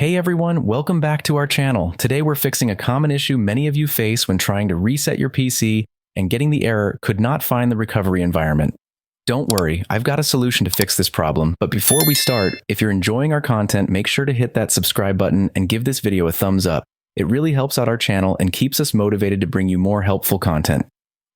Hey everyone, welcome back to our channel. Today we're fixing a common issue many of you face when trying to reset your PC and getting the error "could not find the recovery environment." Don't worry, I've got a solution to fix this problem, but before we start, if you're enjoying our content, make sure to hit that subscribe button and give this video a thumbs up. It really helps out our channel and keeps us motivated to bring you more helpful content.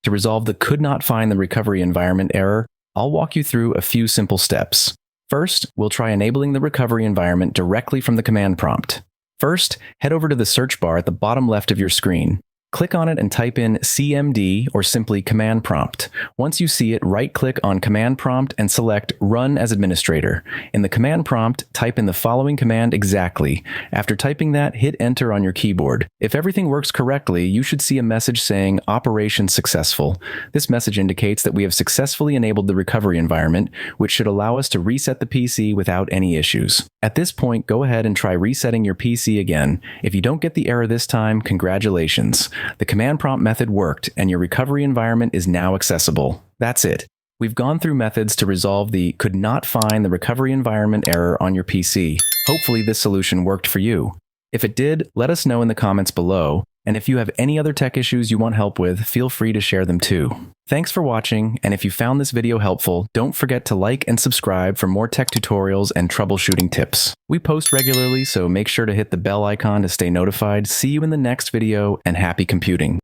To resolve the "could not find the recovery environment" error, I'll walk you through a few simple steps. First, we'll try enabling the recovery environment directly from the command prompt. First, head over to the search bar at the bottom left of your screen. Click on it and type in CMD or simply command prompt. Once you see it, right-click on command prompt and select Run as Administrator. In the command prompt, type in the following command exactly. After typing that, hit enter on your keyboard. If everything works correctly, you should see a message saying Operation Successful. This message indicates that we have successfully enabled the recovery environment, which should allow us to reset the PC without any issues. At this point, go ahead and try resetting your PC again. If you don't get the error this time, congratulations. The command prompt method worked, and your recovery environment is now accessible. That's it. We've gone through methods to resolve the "could not find the recovery environment" error on your PC. Hopefully this solution worked for you. If it did, let us know in the comments below, and if you have any other tech issues you want help with, feel free to share them too. Thanks for watching, and if you found this video helpful, don't forget to like and subscribe for more tech tutorials and troubleshooting tips. We post regularly, so make sure to hit the bell icon to stay notified. See you in the next video, and happy computing.